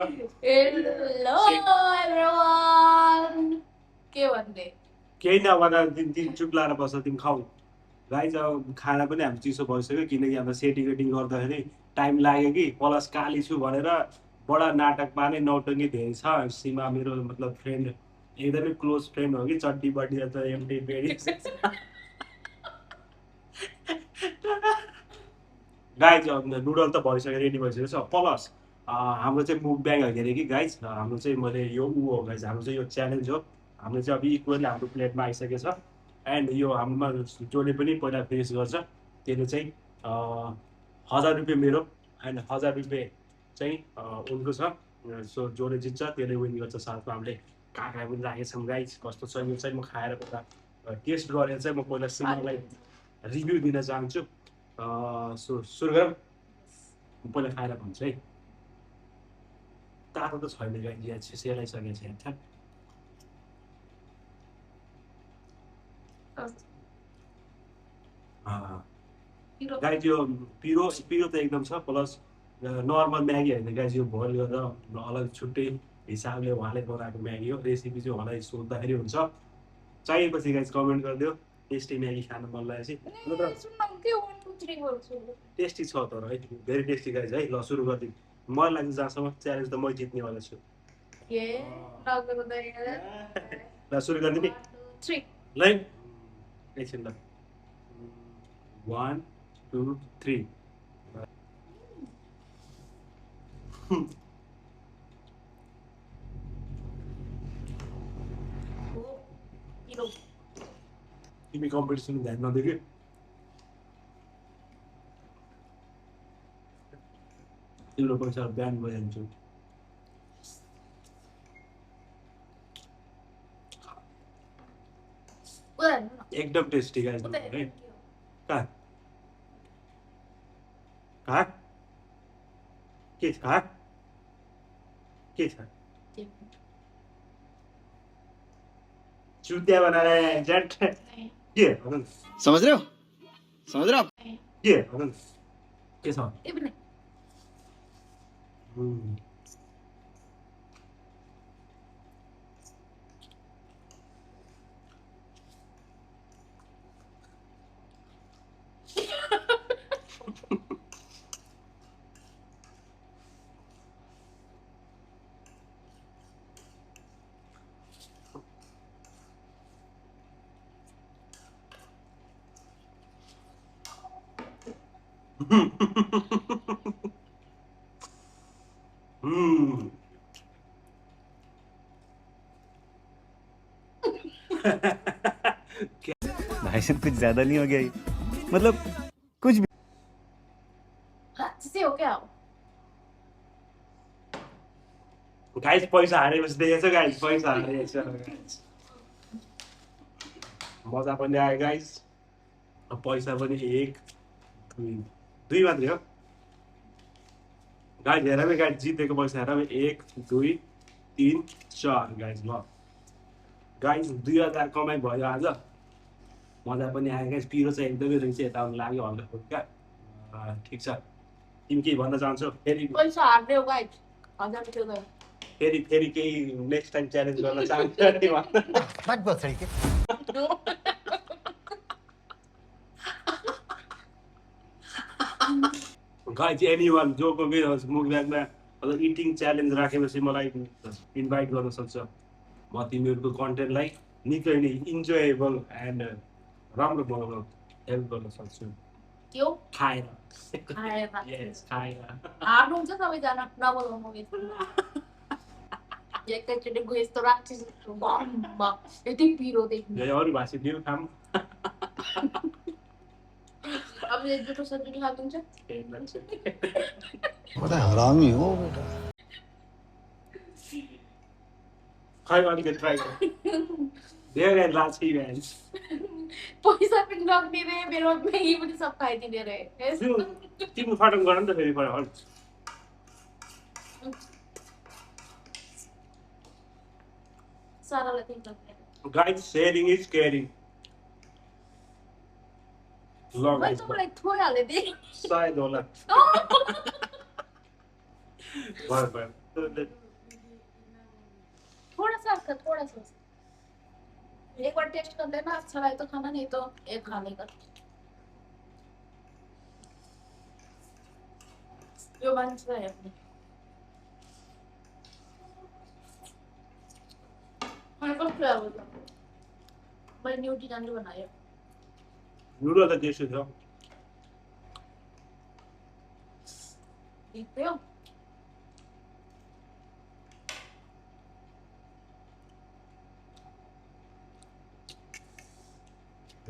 Hello everyone. के भन्ने केही नभएर तिमी चुप लाएर बस्छ तिमी खाऊ गाइज अब खाना पनि हाम्रो चिसो भइसक्यो किनकि हाम्रो सेटिङ वेटिङ गर्दाखेरि टाइम लाग्यो कि प्लस काली छु भनेर बडा नाटक पार्ने नौटङ्गी धेरै छ सीमा मेरो मतलब फ्रेन्ड एकदमै क्लोज फ्रेन्ड हो कि चड्डी बड्डी त एमडी बेडी गाइज नुडल त भइसक्यो रेडी भइसकेको छ प्लस हाम्रो चाहिँ मुख ब्याङ हो अरे कि गाइज हाम्रो चाहिँ मैले यो ऊ हो गाइज हाम्रो चाहिँ यो च्यालेन्ज हो हाम्रो चाहिँ अब इक्वली हाम्रो प्लेटमा आइसकेको छ एन्ड यो हाम्रोमा जसले पनि पहिला फेस गर्छ त्यसले चाहिँ 1000 रुपियाँ मेरो एन्ड 1000 रुपियाँ चाहिँ उनको छ सो जसले जित्छ त्यसले विन गर्छ साथमा हामीले काका पनि राखेको छौँ गाइज कस्तो छ यो चाहिँ म खाएर पहिला टेस्ट गरेर चाहिँ म पहिला सिमालाई रिभ्यू दिन चाहन्छु सो सुरु गरौँ पहिला खाएर भन्छु है तातो त छैन गाइज यहाँ सेलाइसकेको छ यहाँ गाइज यो पिरो पिरो त एकदम छ प्लस नर्मल म्यागी होइन गाइज यो बोइल गरेर अलग छुट्टै हिसाबले उहाँले बनाएको म्यागी हो रेसिपी चाहिँ उहाँलाई सोद्धाखेरि हुन्छ चाहिएपछि गाइज कमेन्ट गरिदियो टेस्टी म्यागी खानु मन लागेपछि टेस्टी छ तर है भेरी टेस्टी गाइज है ल सुरु गरिदिउँ मलाई लाग्छ जहाँसम्म च्यालेन्ज त मै जित्नेवाला छु ल सुरु गरिदिने ल एकछिन ल 1 2 3 तिमी कम्पिटिसन ध्यान नदियो कि तिम्रो पैसा बिहान भइहाल्छु एकदम टेस्टी गाइस है कहाँ कहाँ के छ के छ चुतिया बनाएर जट के भन समझ रहे हो के भन के छ भाई साहब कुछ ज्यादा नहीं हो गया ये? मतलब कुछ भी जिसे हो क्या गाइस पैसा हारेपछि देखेछ गाइस पैसा हारेछ मजा पनि आयो गाइस पैसा पनि 1 2 मात्रै हो गाइस हेर है गाइस जितेको पैसा हेर 1 2 3 4 गाइस ल गाइस 2000 कमाइ भयो आज मजा पनि आयो गाइस पिरो चाहिँ एकदमै रहेछ यता आउनु लाग्यो हल्का फुल्का ठिक छ तिमी के भन्न चाहन्छौ फेरि पैसा हार्दै हो गाइस 1000 रुपैयाँ गयो फेरि केही नेक्स्ट टाइम च्यालेन्ज गर्न चाहन्छु नि भन्न मत बोल सही के गाइज एनीवन जो कोही होस् मुखब्यागमा अथवा इटिङ च्यालेन्ज राखेपछि मलाई इन्भाइट गर्न सक्छ म तिमीहरूको कन्टेन्टलाई निकै नै इन्जोएबल एन्ड राम्रो बनाउन हेल्प गर्न सक्छु त्यो खाएर खाएर यस खाएर हार्नु हुन्छ सबैजना नबोलाउनु एकैचोटि गो यस्तो राक्षस बम यति पिरो देख्नु अरू भाषी दियो काम अब ये जो सब्जी खा तुम बड़ा हरामी हो बेटा खाइ अलिकति ट्राई गर धेरै लाछि भ्यान्स पैसा पनि नदिने मेरो म्यागी पनि सब खाइदिने रे तिम्रो फाटम गर नि त फेरि फटाफट सारालाई think guys sharing is caring ल गाइज मलाई थोरै हाले दे सायद होला भयो भयो थोड़ा सा रखा, थोड़ा सा। एक बार टेस्ट कर लेना, अच्छा लगे तो खाना, नहीं तो एक खा लेगा। जो मांझा है अपने। मेरे को क्या बोला, मैं न्यूटी जान बनाया। नुडल त टेस्टी थियो। देखते हो?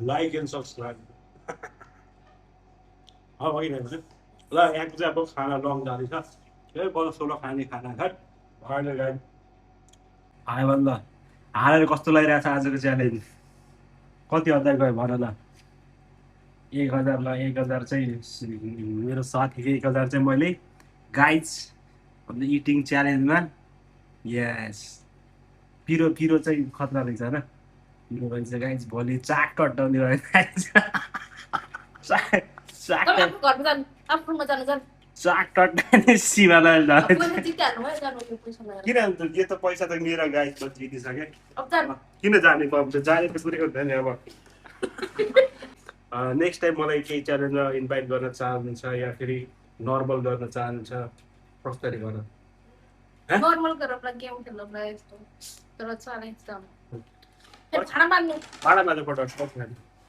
Like and subscribe. अघि नै भने ल यहाँको चाहिँ अब खाना लङ जाँदैछ। ए बल्ल सोह्र खाने खाना घर अहिले गाई आयो भने ल हालेर कस्तो लागिरहेको छ आजको च्यालेन्ज। कति हजार गयो भन ल। 1000 ल 1000 चाहिँ मेरो साथीको 1000 चाहिँ मैले गाइज इटिङ च्यालेन्जमा यस पिरो पिरो चाहिँ खतरा रहेछ होइन। पिरो रहेछ गाइज भोलि चाक कटाउने रहेछ। तपाईँ आफ्नो घरमा जानु, आफ्नो रुममा जानु, जानु। चाक कटाउने सिमालाई अब पैसा जितिहाल्नु भयो, जानु त्यो पैसा लगाएर। किन अन्त यो त पैसा त मेरो गाइज त जितिसकेँ। अब जानु। किन जाने अब जाने त कुरै हुँदैन अब। नेक्स्ट टाइम मलाई केही च्यालेन्जमा इन्भाइट गर्न चाहनुहुन्छ या फेरि नर्मल गर्न चाहनुहुन्छ कसरी गर्न? नर्मल गरेर गेम खेल्नुलाई यस्तो तर च्यालेन्ज त फेरि खाना मान्नु। भाडा माझ्नु फटाफट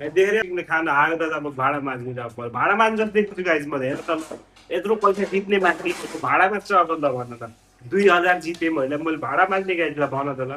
देखेर खाना आयो त अब भाडा माझ्ने अब भाडा माझ्नु देख्छु गाइज मैले हेर त यत्रो पैसा जित्ने माथि भाडा माग्छ अब ल भन त 2000 जितेँ मैले भाडा माग्ने गाइजलाई भन त ल।